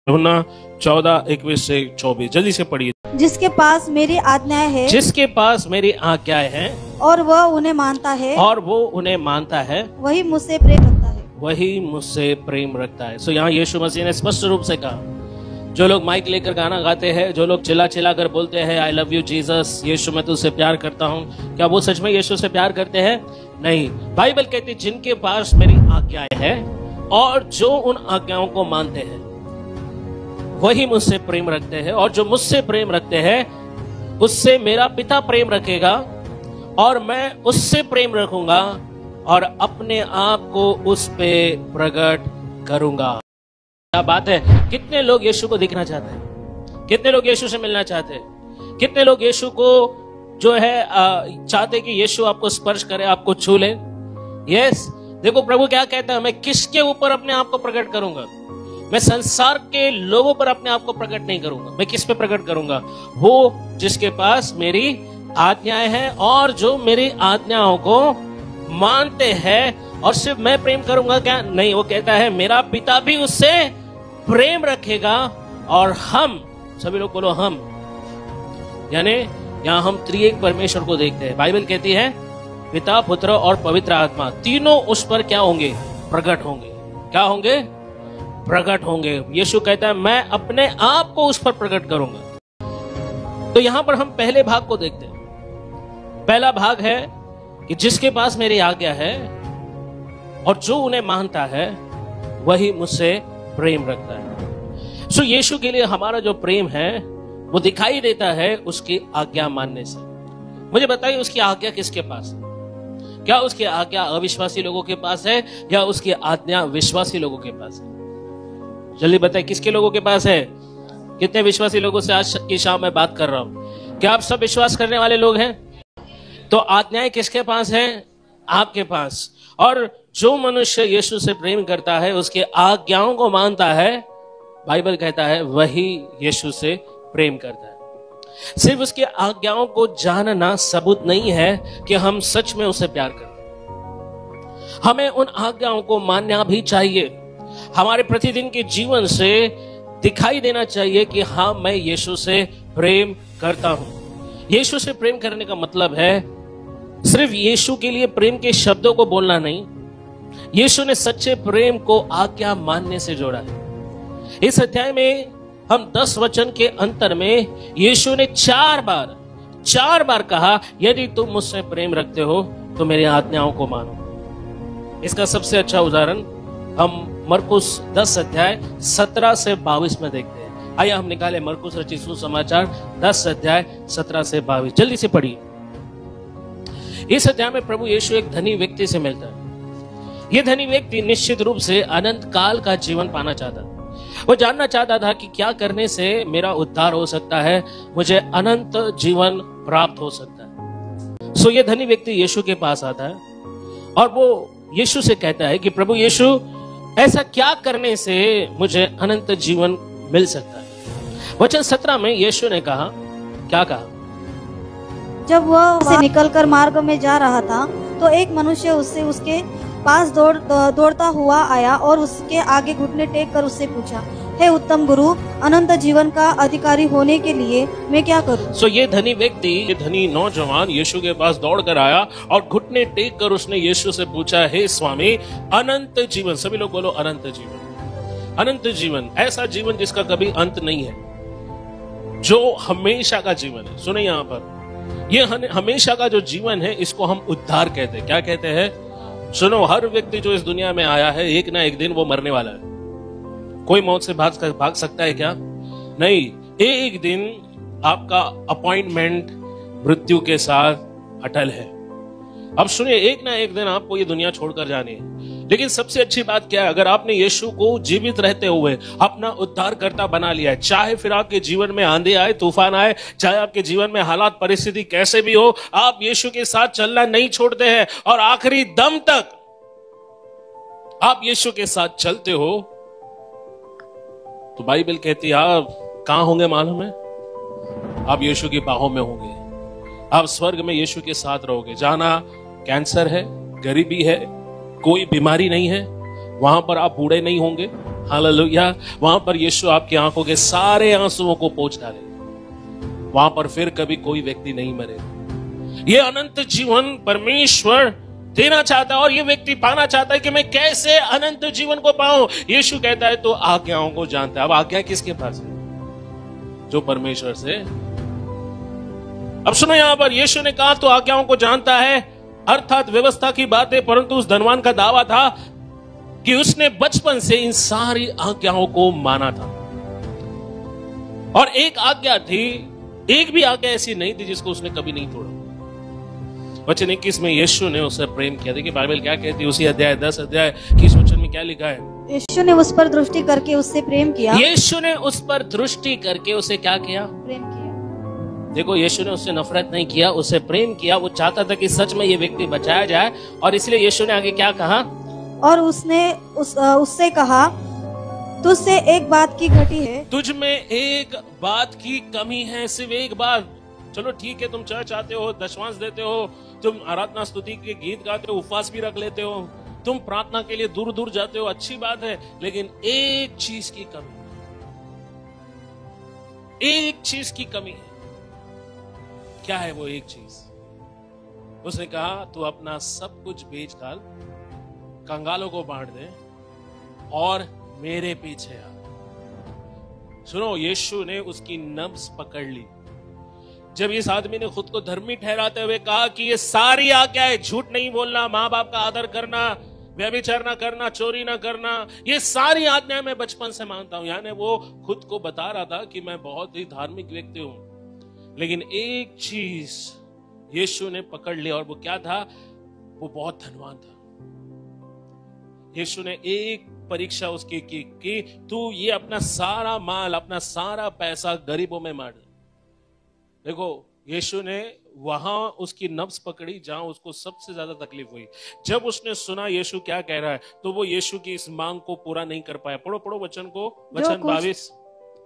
यूहन्ना 14:21 से 24 जल्दी से पढ़िए। जिसके पास मेरी आज्ञाएं है जिसके पास मेरी आज्ञाएं हैं और वह उन्हें मानता है वही मुझसे प्रेम रखता है। वही मुझसे प्रेम रखता है। सो यहाँ यीशु मसीह ने स्पष्ट रूप से कहा, जो लोग माइक लेकर गाना गाते हैं, जो लोग चिल्ला चिल्ला कर बोलते हैं आई लव यू जीसस, यीशु मैं तुझसे प्यार करता हूँ, क्या वो सच में यीशु से प्यार करते हैं? नहीं। बाइबल कहती है जिनके पास मेरी आज्ञाएं हैं और जो उन आज्ञाओं को मानते हैं वही मुझसे प्रेम रखते हैं, और जो मुझसे प्रेम रखते हैं उससे मेरा पिता प्रेम रखेगा और मैं उससे प्रेम रखूंगा और अपने आप को उस पे प्रकट करूंगा। क्या बात है! कितने लोग यीशु को देखना चाहते हैं, कितने लोग यीशु से मिलना चाहते हैं, कितने लोग यीशु को जो है चाहते कि यीशु आपको स्पर्श करे, आपको छू ले। यस, देखो प्रभु क्या कहता है, मैं किसके ऊपर अपने आप को प्रकट करूंगा? मैं संसार के लोगों पर अपने आप को प्रकट नहीं करूंगा। मैं किस पे प्रकट करूंगा? वो जिसके पास मेरी आज्ञाएं हैं और जो मेरी आज्ञाओं को मानते हैं। और सिर्फ मैं प्रेम करूंगा क्या? नहीं, वो कहता है मेरा पिता भी उससे प्रेम रखेगा और हम, सभी लोग बोलो हम, यानी यहां हम त्रिएक परमेश्वर को देखते हैं। बाइबल कहती है पिता, पुत्र और पवित्र आत्मा तीनों उस पर क्या होंगे? प्रकट होंगे। क्या होंगे? प्रकट होंगे। यीशु कहता है मैं अपने आप को उस पर प्रकट करूंगा। तो यहां पर हम पहले भाग को देखते हैं। पहला भाग है कि जिसके पास मेरी आज्ञा है और जो उन्हें मानता है वही मुझसे प्रेम रखता है। सो यीशु के लिए हमारा जो प्रेम है वो दिखाई देता है उसकी आज्ञा मानने से। मुझे बताइए उसकी आज्ञा किसके पास है? क्या उसकी आज्ञा अविश्वासी लोगों के पास है या उसकी आज्ञा विश्वासी लोगों के पास है? जल्दी बताइए किसके लोगों के पास है? कितने विश्वासी लोगों से आज की शाम में बात कर रहा हूं? क्या आप सब विश्वास करने वाले लोग हैं? तो आज्ञाएं किसके पास हैं? आपके पास। और जो मनुष्य यीशु से प्रेम करता है, उसके आज्ञाओं को मानता है, बाइबल कहता है वही यीशु से प्रेम करता है। सिर्फ उसकी आज्ञाओं को जानना सबूत नहीं है कि हम सच में उसे प्यार करते हैं। हमें उन आज्ञाओं को मानना भी चाहिए। हमारे प्रतिदिन के जीवन से दिखाई देना चाहिए कि हाँ, मैं यीशु से प्रेम करता हूं। यीशु से प्रेम करने का मतलब है सिर्फ यीशु के लिए प्रेम के शब्दों को बोलना नहीं। यीशु ने सच्चे प्रेम को आज्ञा मानने से जोड़ा है। इस अध्याय में हम 10 वचन के अंतर में यीशु ने 4 बार कहा यदि तुम मुझसे प्रेम रखते हो तो मेरी आज्ञाओं को मानो। इसका सबसे अच्छा उदाहरण हम मरकुस 10 अध्याय 17 से 22 में देखते हैं। आइए हम निकाले मरकुस रचित सुसमाचार 10 अध्याय 17 से 22। जल्दी से पढ़िए। इस अध्याय में प्रभु यीशु एक धनी व्यक्ति से मिलता है। यह धनी व्यक्ति निश्चित रूप से अनंत काल का जीवन पाना चाहता था। वो जानना चाहता था कि क्या करने से मेरा उद्धार हो सकता है, मुझे अनंत जीवन प्राप्त हो सकता है। सो ये धनी व्यक्ति यीशु के पास आता है और वो यीशु से कहता है कि प्रभु यीशु, ऐसा क्या करने से मुझे अनंत जीवन मिल सकता है? वचन 17 में यीशु ने कहा, क्या कहा? जब वह से निकलकर मार्ग में जा रहा था तो एक मनुष्य उसके पास दौड़ता हुआ आया और उसके आगे घुटने टेक कर उससे पूछा, हे उत्तम गुरु, अनंत जीवन का अधिकारी होने के लिए मैं क्या करूं? सो ये धनी व्यक्ति, ये धनी नौजवान यीशु के पास दौड़ कर आया और घुटने टेक कर उसने यीशु से पूछा, हे स्वामी, अनंत जीवन, सभी लोग बोलो अनंत जीवन। अनंत जीवन, ऐसा जीवन जिसका कभी अंत नहीं है, जो हमेशा का जीवन है। सुने यहाँ पर, ये हमेशा का जो जीवन है इसको हम उद्धार कहते हैं। क्या कहते हैं? सुनो, हर व्यक्ति जो इस दुनिया में आया है एक ना एक दिन वो मरने वाला है। कोई मौत से भाग सकता है क्या? नहीं। एक दिन आपका अपॉइंटमेंट मृत्यु के साथ अटल है। अब सुनिए, एक ना एक दिन आपको ये दुनिया छोड़कर जानी है। लेकिन सबसे अच्छी बात क्या है? अगर आपने यीशु को जीवित रहते हुए अपना उद्धारकर्ता बना लिया है, चाहे फिर आपके जीवन में आंधी आए, तूफान आए, चाहे आपके जीवन में हालात परिस्थिति कैसे भी हो, आप यीशु के साथ चलना नहीं छोड़ते हैं और आखिरी दम तक आप यीशु के साथ चलते हो, तो बाइबल कहती है आप कहां होंगे मालूम है? आप यीशु की बाहों में होंगे। आप स्वर्ग में यीशु के साथ रहोगे। जाना कैंसर है, गरीबी है, कोई बीमारी नहीं है, वहां पर आप बूढ़े नहीं होंगे, हालेलुया। वहां पर यीशु आपकी आंखों के सारे आंसुओं को पोंछ डालेगा। वहां पर फिर कभी कोई व्यक्ति नहीं मरेगा। ये अनंत जीवन परमेश्वर देना चाहता है और ये व्यक्ति पाना चाहता है कि मैं कैसे अनंत जीवन को पाऊं। यीशु कहता है तो आज्ञाओं को जानता है। अब आज्ञा किसके पास है? जो परमेश्वर से। अब सुनो, यहां पर यीशु ने कहा तो आज्ञाओं को जानता है, अर्थात व्यवस्था की बात है। परंतु उस धनवान का दावा था कि उसने बचपन से इन सारी आज्ञाओं को माना था। और एक आज्ञा थी, एक भी आज्ञा ऐसी नहीं थी जिसको उसने कभी नहीं तोड़ा। वचन 21 में यीशु ने उससे प्रेम किया। देखिए बाइबल क्या कहती है, उसी अध्याय 10 अध्याय 21 वचन में क्या लिखा है? यीशु ने उस पर दृष्टि करके उससे प्रेम किया। यीशु ने उस पर दृष्टि करके उसे क्या किया? प्रेम किया। देखो, यीशु ने उससे नफरत नहीं किया, उससे प्रेम किया। वो चाहता था कि सच में ये व्यक्ति बचाया जाए। और इसलिए यीशु ने आगे क्या कहा? और उसने उससे कहा, तुझसे एक बात की घटी है। तुझ में एक बात की कमी है, सिर्फ एक बात। चलो ठीक है, तुम चर्च आते हो, दशमांश देते हो, तुम आराधना स्तुति के गीत गाते हो, उपवास भी रख लेते हो, तुम प्रार्थना के लिए दूर दूर जाते हो, अच्छी बात है। लेकिन एक चीज की कमी, एक चीज की कमी है। क्या है वो एक चीज? उसने कहा तू अपना सब कुछ बेच डाल, कंगालों को बांट दे और मेरे पीछे आ। सुनो, यीशु ने उसकी नब्ज पकड़ ली। जब इस आदमी ने खुद को धर्मी ठहराते हुए कहा कि ये सारी आज्ञाएं, झूठ नहीं बोलना, माँ बाप का आदर करना, व्यभिचार ना करना, चोरी ना करना, ये सारी आज्ञाएं मैं बचपन से मानता हूं। यानी वो खुद को बता रहा था कि मैं बहुत ही धार्मिक व्यक्ति हूं। लेकिन एक चीज यीशु ने पकड़ लिया, और वो क्या था? वो बहुत धनवान था। यीशु ने एक परीक्षा उसकी की कि तू ये अपना सारा माल, अपना सारा पैसा गरीबों में बांट। देखो, यीशु ने वहां उसकी नब्ज पकड़ी जहां उसको सबसे ज्यादा तकलीफ हुई। जब उसने सुना यीशु क्या कह रहा है, तो वो यीशु की इस मांग को पूरा नहीं कर पाया। पढ़ो वचन को, वचन 22।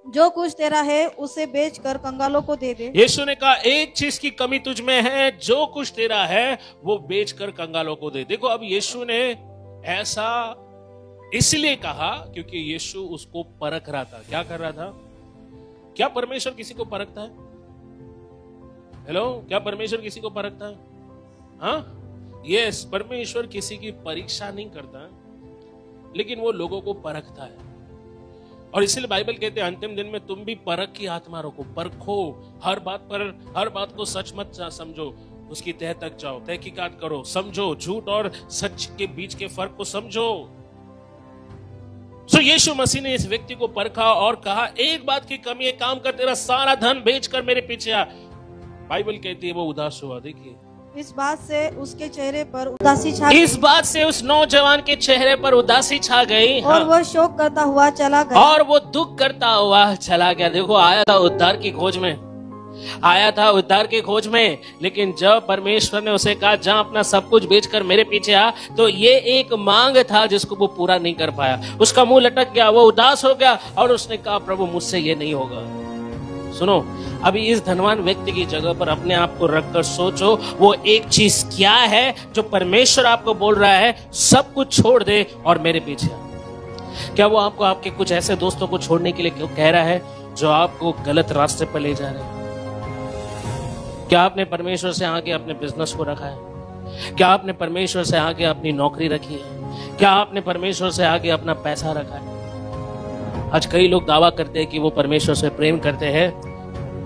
जो कुछ तेरा है उसे बेचकर कंगालों को दे दे। यीशु ने कहा एक चीज की कमी तुझ में है, जो कुछ तेरा है वो बेचकर कंगालों को दे। देखो, अब यीशु ने ऐसा इसलिए कहा क्योंकि यीशु उसको परख रहा था। क्या कर रहा था? क्या परमेश्वर किसी को परखता है? हेलो, क्या परमेश्वर किसी को परखता है? हाँ, यस, परमेश्वर किसी की परीक्षा नहीं करता, लेकिन वो लोगों को परखता है। और इसलिए बाइबल कहते हैं अंतिम दिन में तुम भी परख की आत्मा रखो, परखो, हर बात को सच मत समझो, उसकी तह तक जाओ, तहकीकात करो, समझो, झूठ और सच के बीच के फर्क को समझो। सो यीशु मसीह ने इस व्यक्ति को परखा और कहा एक बात की कमी है, काम कर, तेरा सारा धन बेचकर मेरे पीछे आ। बाइबल कहती है वो उदास हुआ। देखिए, इस बात से उसके चेहरे पर उदासी छा गई। इस बात से उस नौजवान के चेहरे पर उदासी छा गई। और वह शोक करता हुआ चला गया। और वो दुख करता हुआ चला गया। देखो, आया था उद्धार की खोज में, आया था उद्धार की खोज में, लेकिन जब परमेश्वर ने उसे कहा जा अपना सब कुछ बेचकर मेरे पीछे आ, तो ये एक मांग था जिसको वो पूरा नहीं कर पाया। उसका मुंह लटक गया, वो उदास हो गया और उसने कहा प्रभु मुझसे ये नहीं होगा। सुनो, अभी इस धनवान व्यक्ति की जगह पर अपने आप को रखकर सोचो, वो एक चीज क्या है जो परमेश्वर आपको बोल रहा है सब कुछ छोड़ दे और मेरे पीछे आ। क्या वो आपको आपके कुछ ऐसे दोस्तों को छोड़ने के लिए क्यों कह रहा है जो आपको गलत रास्ते पर ले जा रहे हैं? क्या आपने परमेश्वर से आगे अपने बिजनेस को रखा है? क्या आपने परमेश्वर से आगे अपनी नौकरी रखी है? क्या आपने परमेश्वर से आगे अपना पैसा रखा है? आज कई लोग दावा करते हैं कि वो परमेश्वर से प्रेम करते हैं,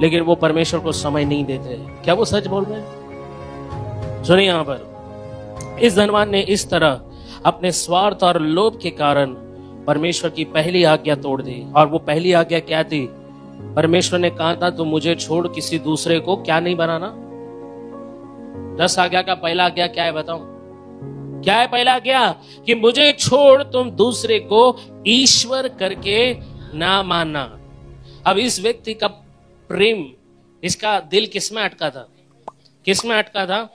लेकिन वो परमेश्वर को समय नहीं देते। क्या वो सच बोल रहे हैं? सुनिए, यहां पर इस धनवान ने इस तरह अपने स्वार्थ और लोभ के कारण परमेश्वर की पहली आज्ञा तोड़ दी। और वो पहली आज्ञा क्या थी? परमेश्वर ने कहा था तुम मुझे छोड़ किसी दूसरे को क्या नहीं बनाना। 10 आज्ञा का पहला आज्ञा क्या है बताओ? क्या है पहला आज्ञा? कि मुझे छोड़ तुम दूसरे को ईश्वर करके ना मानना। अब इस व्यक्ति का प्रेम, इसका दिल किसमें अटका था? किसमें अटका था?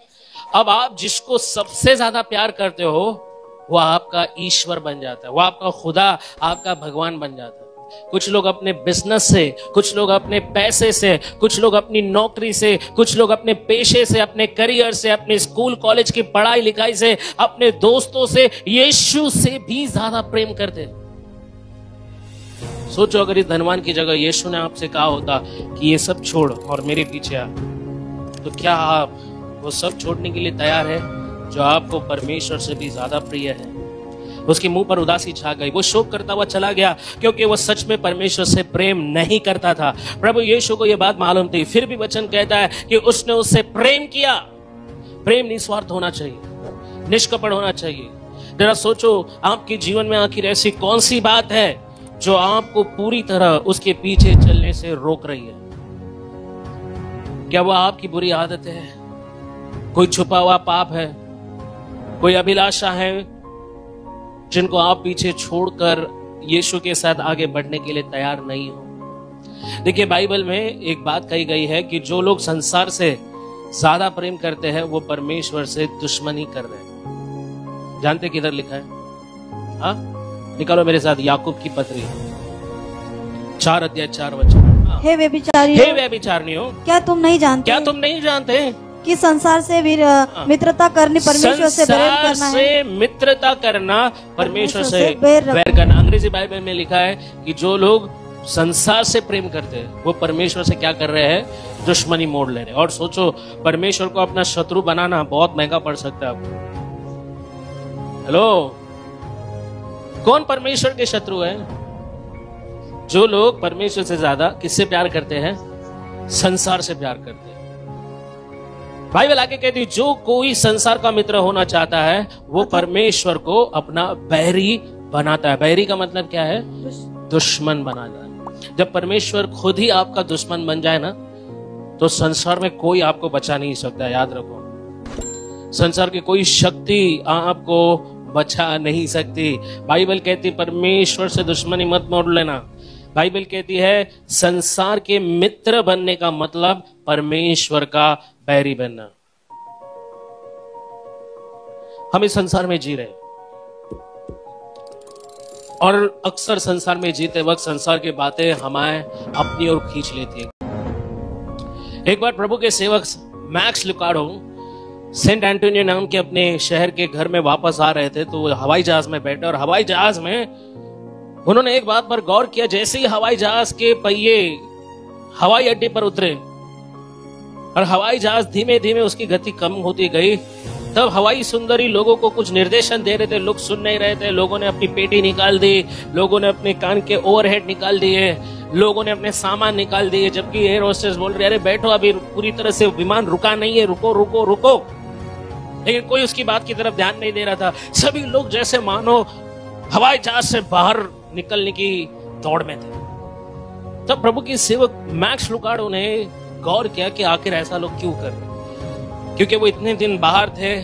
अब आप जिसको सबसे ज्यादा प्यार करते हो वो आपका ईश्वर बन जाता है, वो आपका खुदा, आपका भगवान बन जाता है। कुछ लोग अपने बिजनेस से, कुछ लोग अपने पैसे से, कुछ लोग अपनी नौकरी से, कुछ लोग अपने पेशे से, अपने करियर से, अपने स्कूल कॉलेज की पढ़ाई लिखाई से, अपने दोस्तों से, यीशु से भी ज्यादा प्रेम करते। सोचो अगर इस धनवान की जगह यीशु ने आपसे कहा होता कि ये सब छोड़ और मेरे पीछे आ, तो क्या आप वो सब छोड़ने के लिए तैयार है जो आपको परमेश्वर से भी ज्यादा प्रिय है? उसके मुंह पर उदासी छा गई, वो शोक करता हुआ चला गया क्योंकि वो सच में परमेश्वर से प्रेम नहीं करता था। प्रभु यीशु को यह बात मालूम थी, फिर भी वचन कहता है कि उसने उससे प्रेम किया। प्रेम निस्वार्थ होना चाहिए, निष्कपट होना चाहिए। जरा सोचो आपके जीवन में आखिर ऐसी कौन सी बात है जो आपको पूरी तरह उसके पीछे चलने से रोक रही है? क्या वो आपकी बुरी आदत है, कोई छुपा हुआ पाप है, कोई अभिलाषा है जिनको आप पीछे छोड़कर यीशु के साथ आगे बढ़ने के लिए तैयार नहीं हो? देखिए बाइबल में एक बात कही गई है कि जो लोग संसार से ज्यादा प्रेम करते हैं वो परमेश्वर से दुश्मनी कर रहे हैं। जानते किधर लिखा है? हाँ, निकालो मेरे साथ याकूब की पत्री 4 अध्याय 4 वचन। हे व्यभिचारिणियों, क्या तुम नहीं जानते कि संसार से मित्रता करनी परमेश्वर से प्रेम करना है? मित्रता करना परमेश्वर से बैर करना। अंग्रेजी बाइबल में लिखा है कि जो लोग संसार से प्रेम करते हैं वो परमेश्वर से क्या कर रहे हैं? दुश्मनी मोड़ ले रहे हैं। और सोचो परमेश्वर को अपना शत्रु बनाना बहुत महंगा पड़ सकता है आपको। हेलो, कौन परमेश्वर के शत्रु है? जो लोग परमेश्वर से ज्यादा किससे प्यार करते हैं? संसार से प्यार करते हैं। बाइबल आगे कहती है जो कोई संसार का मित्र होना चाहता है वो परमेश्वर को अपना बैरी बनाता है। बैरी का मतलब क्या है? दुश्मन बनाता है। जब परमेश्वर खुद ही आपका दुश्मन बन जाए ना तो संसार में कोई आपको बचा नहीं सकता। याद रखो, संसार की कोई शक्ति आपको बचा नहीं सकती। बाइबल कहती परमेश्वर से दुश्मनी मत मोड़ लेना। बाइबल कहती है संसार के मित्र बनने का मतलब परमेश्वर का बैरी बनना। हम इस संसार में जी रहे हैं और अक्सर संसार में जीते वक्त संसार की बातें हमें अपनी ओर खींच लेती है। एक बार प्रभु के सेवक मैक्स लुकाडो सेंट एंटोनियो नाम के अपने शहर के घर में वापस आ रहे थे तो वो हवाई जहाज में बैठे और हवाई जहाज में उन्होंने एक बात पर गौर किया। जैसे ही हवाई जहाज के पहिए हवाई अड्डे पर उतरे और हवाई जहाज धीमे धीमे उसकी गति कम होती गई, तब हवाई सुंदरी लोगों को कुछ निर्देशन दे रहे थे। लोग सुन नहीं रहे थे। लोगों ने अपनी पेटी निकाल दी, लोगों ने अपने कान के ओवरहेड निकाल दिए, लोगों ने अपने सामान निकाल दिए, जबकि एयर होस्टेस बोल रहे अरे बैठो, अभी पूरी तरह से विमान रुका नहीं है, रुको रुको रुको। लेकिन कोई उसकी बात की तरफ ध्यान नहीं दे रहा था। सभी लोग जैसे मानो हवाई जहाज से बाहर निकलने की दौड़ में थे। तब प्रभु की सेवक मैक्स लुकाडो ने गौर किया कि आखिर ऐसा लोग क्यों कर रहे, क्योंकि वो इतने दिन बाहर थे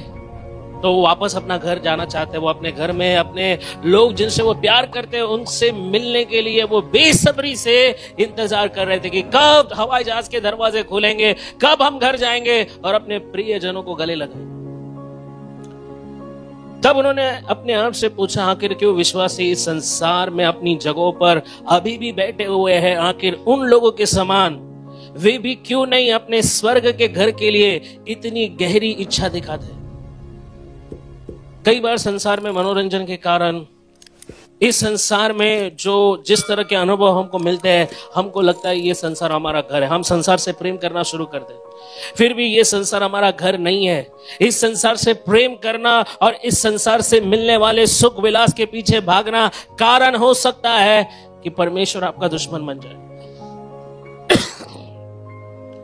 तो वो वापस अपना घर जाना चाहते। वो अपने घर में अपने लोग जिनसे वो प्यार करते हैं उनसे मिलने के लिए वो बेसब्री से इंतजार कर रहे थे कि कब हवाई जहाज के दरवाजे खुलेंगे, कब हम घर जाएंगे और अपने प्रियजनों को गले लगाएंगे। तब उन्होंने अपने आप से पूछा आखिर क्यों विश्वासी इस संसार में अपनी जगहों पर अभी भी बैठे हुए हैं? आखिर उन लोगों के समान वे भी क्यों नहीं अपने स्वर्ग के घर के लिए इतनी गहरी इच्छा दिखाते? कई बार संसार में मनोरंजन के कारण इस संसार में जो जिस तरह के अनुभव हमको मिलते हैं हमको लगता है ये संसार हमारा घर है। हम संसार से प्रेम करना शुरू कर दें, फिर भी ये संसार हमारा घर नहीं है। इस संसार से प्रेम करना और इस संसार से मिलने वाले सुख विलास के पीछे भागना कारण हो सकता है कि परमेश्वर आपका दुश्मन बन जाए।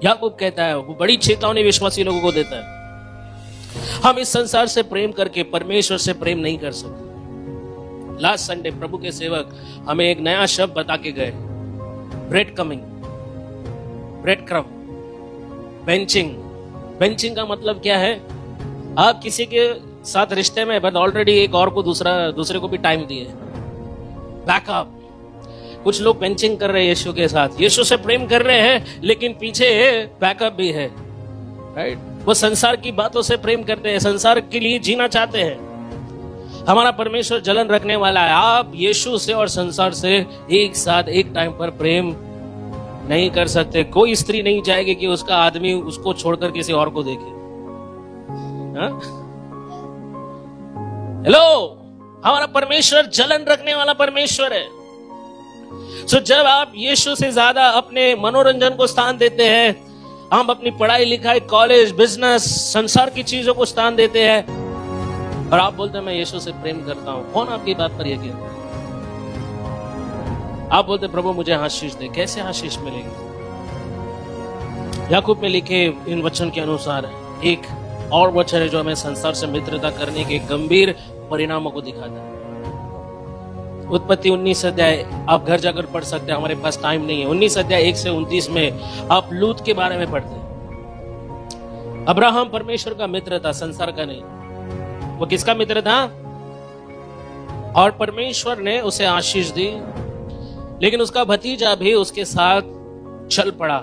याकूब कहता है, वो बड़ी चेतावनी विश्वासी लोगों को देता है, हम इस संसार से प्रेम करके परमेश्वर से प्रेम नहीं कर सकते। लास्ट संडे प्रभु के सेवक हमें एक नया शब्द बता के गए, ब्रेड क्रम, बेंचिंग। बेंचिंग का मतलब क्या है? आप किसी के साथ रिश्ते में बट ऑलरेडी एक और को दूसरे को भी टाइम दिए, बैकअप। कुछ लोग बेंचिंग कर रहे हैं यीशु के साथ, यीशु से प्रेम कर रहे हैं लेकिन पीछे बैकअप भी है, राइट? वो संसार की बातों से प्रेम करते हैं, संसार के लिए जीना चाहते हैं। हमारा परमेश्वर जलन रखने वाला है। आप यीशु से और संसार से एक साथ एक टाइम पर प्रेम नहीं कर सकते। कोई स्त्री नहीं चाहेगी कि उसका आदमी उसको छोड़कर किसी और को देखे। हेलो, हमारा परमेश्वर जलन रखने वाला परमेश्वर है। सो जब आप यीशु से ज्यादा अपने मनोरंजन को स्थान देते हैं, हम अपनी पढ़ाई लिखाई, कॉलेज, बिजनेस, संसार की चीजों को स्थान देते हैं और आप बोलते हैं मैं यीशु से प्रेम करता हूं, कौन आपकी बात पर यकीन करता है? आप बोलते प्रभु मुझे आशीष दे, कैसे आशीष मिलेगी? याकूब में लिखे इन वचन के अनुसार एक और वचन है जो हमें संसार से मित्रता करने के गंभीर परिणामों को दिखाता है। उत्पत्ति 19 अध्याय आप घर जाकर पढ़ सकते हैं, हमारे पास टाइम नहीं है। 19 अध्याय 1 से 29 में आप लूत के बारे में पढ़ते हैं। अब्राहम परमेश्वर का मित्र था, संसार का नहीं। वो किसका मित्र था? और परमेश्वर ने उसे आशीष दी, लेकिन उसका भतीजा भी उसके साथ चल पड़ा।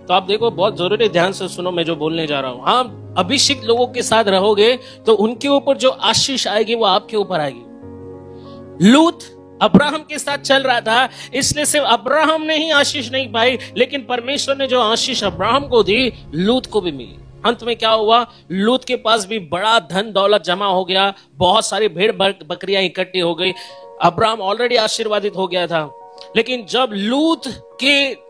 तो आप देखो, बहुत जरूरी, ध्यान से सुनो मैं जो बोलने जा रहा हूं। हाँ, अभिषिक्त लोगों के साथ रहोगे तो उनके ऊपर जो आशीष आएगी वो आपके ऊपर आएगी। लूत अब्राहम के साथ चल रहा था, इसलिए सिर्फ अब्राहम ने ही आशीष नहीं पाई, लेकिन परमेश्वर ने जो आशीष अब्राहम को दी, लूत को भी मिली। अंत में क्या हुआ? लूत के पास भी बड़ा धन दौलत जमा हो गया, बहुत सारी भेड़ बकरियां इकट्ठी हो गई। अब्राहम ऑलरेडी आशीर्वादित हो गया था, लेकिन जब लूत के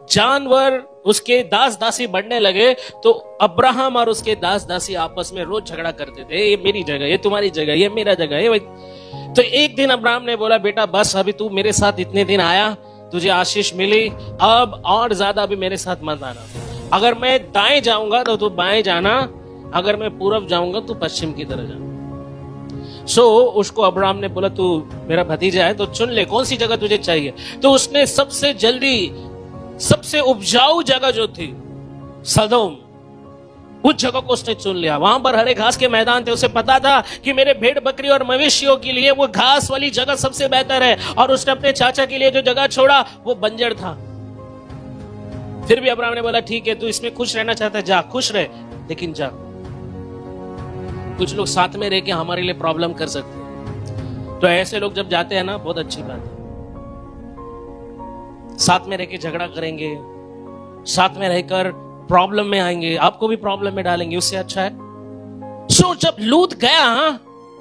जानवर, उसके दास दासी बढ़ने लगे तो अब्राहम और उसके दास दासी आपस में रोज झगड़ा करते थे, ये मेरी जगह, ये तुम्हारी जगह, ये मेरा जगह, ये। तो एक दिन अब्राहम ने बोला, बेटा बस, अभी तू मेरे साथ इतने दिन आया, तुझे आशीष मिली, अब और ज्यादा अभी मेरे साथ मत आना। अगर मैं दाएं जाऊंगा तो तू बाएं जाना, अगर मैं पूरब जाऊंगा तो पश्चिम की तरफ जाना। उसको अब्राहम ने बोला, तू मेरा भतीजा है तो चुन ले कौन सी जगह तुझे चाहिए। तो उसने सबसे जल्दी, सबसे उपजाऊ जगह जो थी सदोम, उस जगह को उसने चुन लिया। वहां पर हरे घास के मैदान थे, उसे पता था कि मेरे भेड़ बकरी और मवेशियों के लिए वो घास वाली जगह सबसे बेहतर है, और उसने अपने चाचा के लिए जो जगह छोड़ा वो बंजर था। फिर भी अब्राहम ने बोला, ठीक है, तू इसमें खुश रहना चाहता है, जा, खुश रहे, लेकिन जा। कुछ लोग साथ में रह के हमारे लिए प्रॉब्लम कर सकते हैं, तो ऐसे लोग जब जाते हैं ना, बहुत अच्छी बात है। साथ में रह के झगड़ा करेंगे, साथ में रहकर प्रॉब्लम में आएंगे, आपको भी प्रॉब्लम में डालेंगे, उससे अच्छा है। जब लूत गया,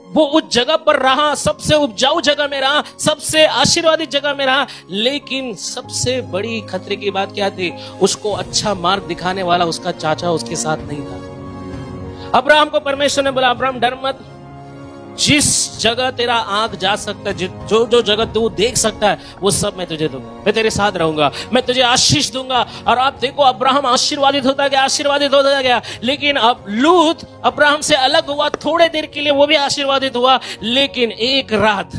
वो उस जगह पर रहा, सबसे उपजाऊ जगह में रहा, सबसे आशीर्वादित जगह में रहा, लेकिन सबसे बड़ी खतरे की बात क्या थी? उसको अच्छा मार्ग दिखाने वाला उसका चाचा उसके साथ नहीं था। अब्राहम को परमेश्वर ने बोला, अब्राहम डर मत, जिस जगह तेरा आंख जा सकता है, जो जगह तू देख सकता है, वो सब मैं तुझे दूंगा, मैं तेरे साथ रहूंगा, मैं तुझे आशीष दूंगा। और आप देखो, अब्राहम आशीर्वादित होता गया, आशीर्वादित होता गया। लेकिन अब लूत अब्राहम से अलग हुआ, थोड़े देर के लिए वो भी आशीर्वादित हुआ, लेकिन एक रात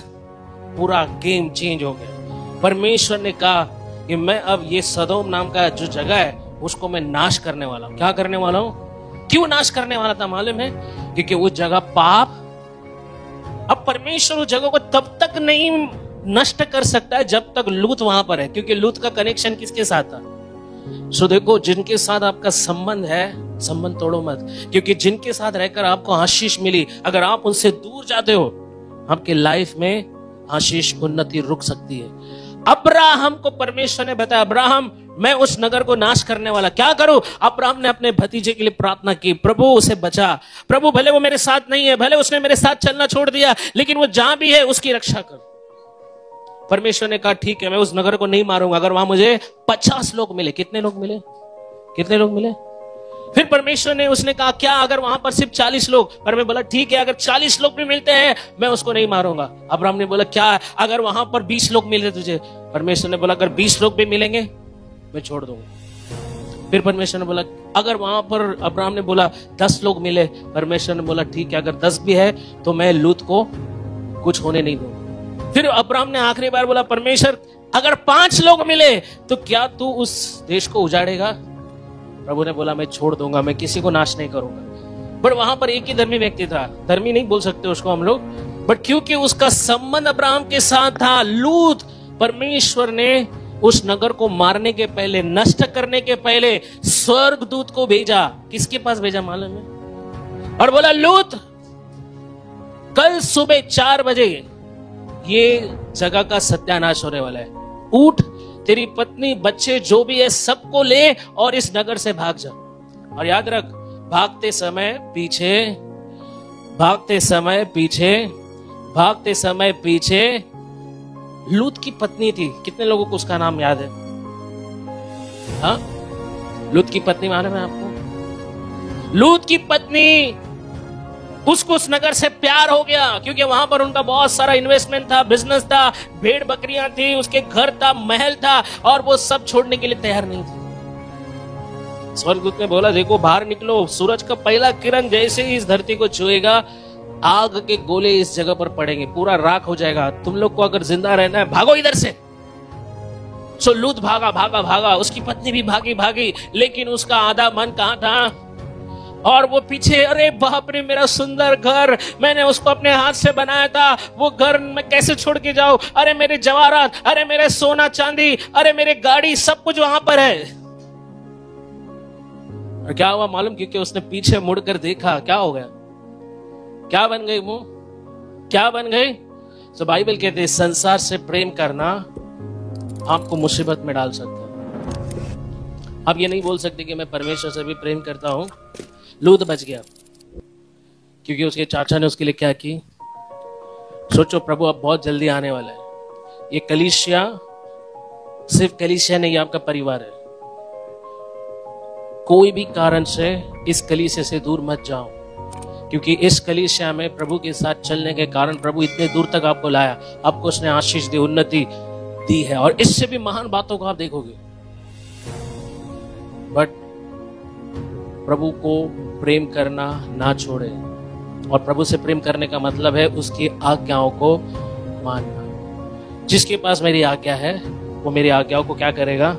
पूरा गेम चेंज हो गया। परमेश्वर ने कहा कि मैं अब ये सदोम नाम का जो जगह है उसको मैं नाश करने वाला हूं। क्या करने वाला हूं? क्यों नाश करने वाला था मालूम है? क्योंकि उस जगह पाप, अब परमेश्वर उस जगह को तब तक नहीं नष्ट कर सकता है जब तक लूत वहां पर है, क्योंकि लूत का कनेक्शन किसके साथ था? देखो, जिनके साथ आपका संबंध है, संबंध तोड़ो मत, क्योंकि जिनके साथ रहकर आपको आशीष मिली, अगर आप उनसे दूर जाते हो, आपके लाइफ में आशीष, उन्नति रुक सकती है। अब्राहम को परमेश्वर ने बताया, अब्राहम मैं उस नगर को नाश करने वाला, क्या करूं? अब्राहम ने अपने भतीजे के लिए प्रार्थना की, प्रभु उसे बचा, प्रभु भले वो मेरे साथ नहीं है, भले उसने मेरे साथ चलना छोड़ दिया, लेकिन वो जहां भी है उसकी रक्षा कर। परमेश्वर ने कहा, ठीक है, मैं उस नगर को नहीं मारूंगा अगर वहां मुझे 50 लोग मिले। कितने लोग मिले? कितने लोग मिले? फिर परमेश्वर ने, उसने कहा, क्या अगर वहां पर सिर्फ 40 लोग? पर मैं बोला, ठीक है, अगर 40 लोग भी मिलते हैं मैं उसको नहीं मारूंगा। अब्राहम ने बोला, क्या अगर वहां पर 20 लोग मिले तुझे? परमेश्वर ने बोला, अगर 20 लोग भी मिलेंगे मैं छोड़ दूंगा। फिर परमेश्वर ने बोला, अगर वहां पर, अब्राहम ने बोला 10 लोग मिले। परमेश्वर ने बोला, ठीक है, अगर 10 भी है तो मैं लूत को कुछ होने नहीं दूंगा। फिर अब्राहम ने आखिरी बार बोला, परमेश्वर अगर 5 लोग मिले तो क्या तू उस देश को उजाड़ेगा? प्रभु ने बोला, मैं छोड़ दूंगा, मैं किसी को नाश नहीं करूंगा। पर वहां पर एक ही धर्मी व्यक्ति था, धर्मी नहीं बोल सकते उसको हम लोग, बट क्योंकि उसका संबंध अब्राहम के साथ था, लूत, परमेश्वर ने उस नगर को मारने के पहले, नष्ट करने के पहले स्वर्गदूत को भेजा। किसके पास भेजा मालूम है? और बोला, लूत कल सुबह 4 बजे ये जगह का सत्यानाश होने वाला है, उठ, तेरी पत्नी, बच्चे, जो भी है सबको ले और इस नगर से भाग जा। और याद रख, भागते समय पीछे, भागते समय पीछे, भागते समय पीछे लूत की पत्नी थी। कितने लोगों को उसका नाम याद है? हाँ, लूत की पत्नी मालूम है आपको? लूत की पत्नी, उसको उस नगर से प्यार हो गया क्योंकि वहां पर उनका बहुत सारा इन्वेस्टमेंट था, बिजनेस था, भेड़ बकरियां थी, उसके घर था, महल था, और वो सब छोड़ने के लिए तैयार नहीं थी। स्वर्गदूत ने बोला, देखो बाहर निकलो, सूरज का पहला किरण जैसे ही इस धरती को छुएगा, आग के गोले इस जगह पर पड़ेंगे, पूरा राख हो जाएगा। तुम लोग को अगर जिंदा रहना है, भागो इधर से। सो लूत भागा भागा भागा, उसकी पत्नी भी भागी भागी, लेकिन उसका आधा मन कहां था? और वो पीछे, अरे बाप रे, मेरा सुंदर घर, मैंने उसको अपने हाथ से बनाया था, वो घर मैं कैसे छोड़ के जाऊं? अरे मेरे जवाहरात, अरे मेरे सोना चांदी, अरे मेरे गाड़ी, सब कुछ वहां पर है। और क्या हुआ मालूम? क्योंकि उसने पीछे मुड़कर देखा, क्या हो गया? क्या बन गई वो? क्या बन गई? तो बाइबल कहते हैं, संसार से प्रेम करना आपको मुसीबत में डाल सकता है। आप ये नहीं बोल सकते कि मैं परमेश्वर से भी प्रेम करता हूं। लूत बच गया क्योंकि उसके चाचा ने उसके लिए क्या की? सोचो, प्रभु अब बहुत जल्दी आने वाला है। ये कलीसिया सिर्फ कलीसिया नहीं, आपका परिवार है। कोई भी कारण से इस कलीसिया से दूर मत जाओ, क्योंकि इस कलीसिया में प्रभु के साथ चलने के कारण प्रभु इतने दूर तक आपको लाया, आपको उसने आशीष दी, उन्नति दी है, और इससे भी महान बातों को आप देखोगे। बट प्रभु को प्रेम करना ना छोड़े, और प्रभु से प्रेम करने का मतलब है उसकी आज्ञाओं को मानना। जिसके पास मेरी आज्ञा है वो मेरी आज्ञाओं को क्या करेगा?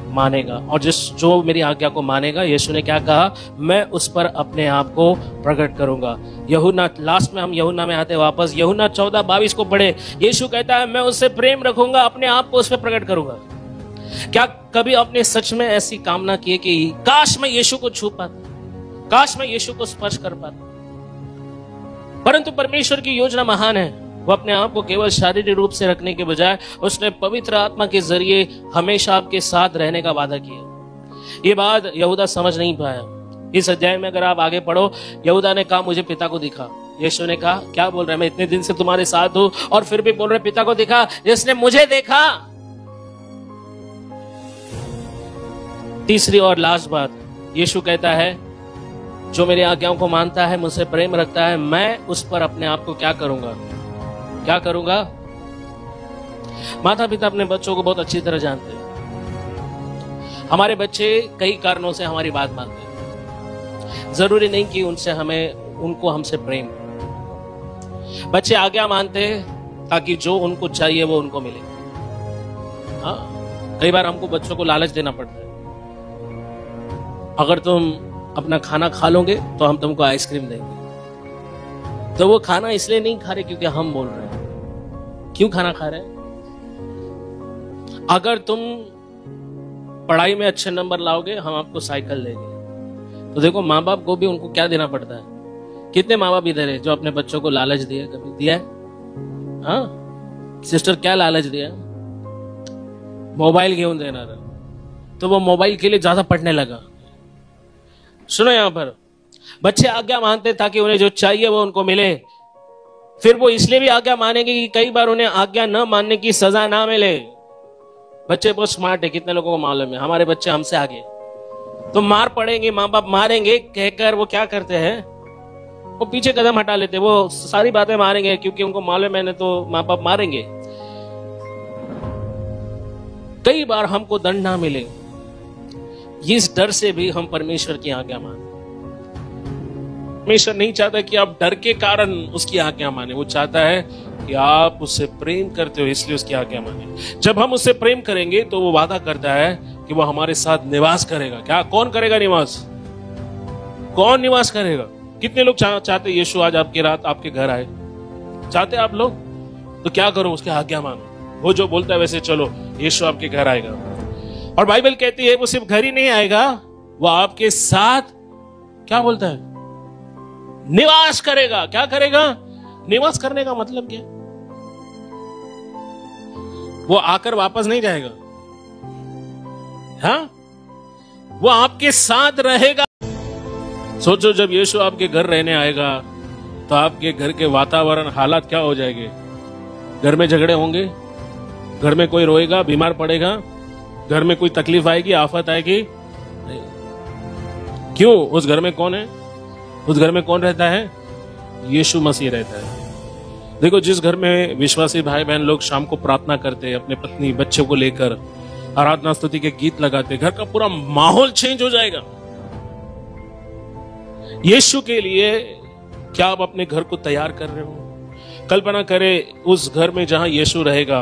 मानेगा। और जो मेरी आज्ञा को मानेगा, यीशु ने क्या कहा? मैं उस पर अपने आप को प्रकट करूंगा। यूहन्ना, लास्ट में हम यूहन्ना में आते वापस, यूहन्ना 14:22 को पढ़े। यीशु कहता है, मैं उससे प्रेम रखूंगा, अपने आप को उस पर प्रकट करूंगा। क्या कभी आपने सच में ऐसी कामना की कि काश मैं यीशु को छू पाता, काश मैं यीशु को स्पर्श कर पाता? परंतु परमेश्वर की योजना महान है। वो अपने आप को केवल शारीरिक रूप से रखने के बजाय उसने पवित्र आत्मा के जरिए हमेशा आपके साथ रहने का वादा किया। ये बात यहूदा समझ नहीं पाया। इस अध्याय में अगर आप आगे पढ़ो, यहूदा ने कहा, मुझे पिता को दिखा। यीशु ने कहा, क्या बोल रहे हैं? मैं इतने दिन से तुम्हारे साथ हूं और फिर भी बोल रहे पिता को दिखा। जिसने मुझे देखा। तीसरी और लास्ट बात, यीशु कहता है, जो मेरी आज्ञाओं को मानता है, मुझसे प्रेम रखता है, मैं उस पर अपने आप को क्या करूंगा? क्या करूंगा? माता पिता अपने बच्चों को बहुत अच्छी तरह जानते हैं। हमारे बच्चे कई कारणों से हमारी बात मानते हैं। जरूरी नहीं कि उनको हमसे प्रेम। बच्चे आज्ञा मानते हैं ताकि जो उनको चाहिए वो उनको मिले। हाँ, कई बार हमको बच्चों को लालच देना पड़ता है। अगर तुम अपना खाना खा लोगे तो हम तुमको आइसक्रीम देंगे। तो वो खाना इसलिए नहीं खा रहे क्योंकि हम बोल रहे हैं। क्यों खाना खा रहे हैं? अगर तुम पढ़ाई में अच्छे नंबर लाओगे, हम आपको साइकिल देंगे। तो देखो, माँ बाप को भी उनको क्या देना पड़ता है। कितने माँ बाप इधर है जो अपने बच्चों को लालच दिए? कभी दिया है? हाँ सिस्टर, क्या लालच दिया? मोबाइल घेऊन देना था, तो वो मोबाइल के लिए ज्यादा पढ़ने लगा। सुनो, यहां पर बच्चे आज्ञा मानते ताकि उन्हें जो चाहिए वो उनको मिले। फिर वो इसलिए भी आज्ञा मानेंगे कि कई बार उन्हें आज्ञा न मानने की सजा ना मिले। बच्चे बहुत स्मार्ट है, कितने लोगों को मालूम है? हमारे बच्चे हमसे आगे। तो मार पड़ेंगे, माँ बाप मारेंगे कहकर वो क्या करते हैं? वो पीछे कदम हटा लेते। वो सारी बातें मारेंगे क्योंकि उनको मालूम है मैंने तो माँ बाप मारेंगे। कई बार हमको दंड ना मिले, इस डर से भी हम परमेश्वर की आज्ञा माने। परमेश्वर नहीं चाहता कि आप डर के कारण उसकी आज्ञा माने। वो चाहता है कि आप उससे प्रेम करते हो इसलिए उसकी आज्ञा माने। जब हम उससे प्रेम करेंगे तो वो वादा करता है कि वो हमारे साथ निवास करेगा। क्या? कौन करेगा निवास? कौन निवास करेगा? कितने लोग चाहते यीशु आज आपकी रात आपके घर आए? चाहते आप लोग? तो क्या करो? उसकी आज्ञा मानो। वो जो बोलता है वैसे चलो, यीशु आपके घर आएगा। और बाइबल कहती है वो सिर्फ घर ही नहीं आएगा, वो आपके साथ क्या बोलता है? निवास करेगा। क्या करेगा? निवास करने का मतलब क्या? वो आकर वापस नहीं जाएगा। हाँ, वो आपके साथ रहेगा। सोचो, जब यीशु आपके घर रहने आएगा तो आपके घर के वातावरण हालात क्या हो जाएंगे? घर में झगड़े होंगे, घर में कोई रोएगा, बीमार पड़ेगा, घर में कोई तकलीफ आएगी, आफत आएगी? नहीं। क्यों? उस घर में कौन है? उस घर में कौन रहता है? यीशु मसीह रहता है। देखो, जिस घर में विश्वासी भाई बहन लोग शाम को प्रार्थना करते हैं, अपने पत्नी बच्चों को लेकर आराधना स्तुति के गीत लगाते, घर का पूरा माहौल चेंज हो जाएगा। यीशु के लिए क्या आप अपने घर को तैयार कर रहे हो? कल्पना करें उस घर में जहां यीशु रहेगा,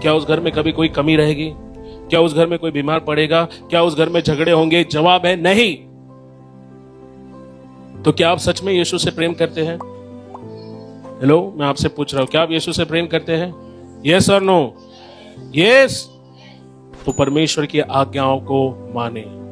क्या उस घर में कभी कोई कमी रहेगी? क्या उस घर में कोई बीमार पड़ेगा? क्या उस घर में झगड़े होंगे? जवाब है नहीं। तो क्या आप सच में यीशु से प्रेम करते हैं? हेलो, मैं आपसे पूछ रहा हूं, क्या आप यीशु से प्रेम करते हैं? यस और नो? यस। तो परमेश्वर की आज्ञाओं को माने।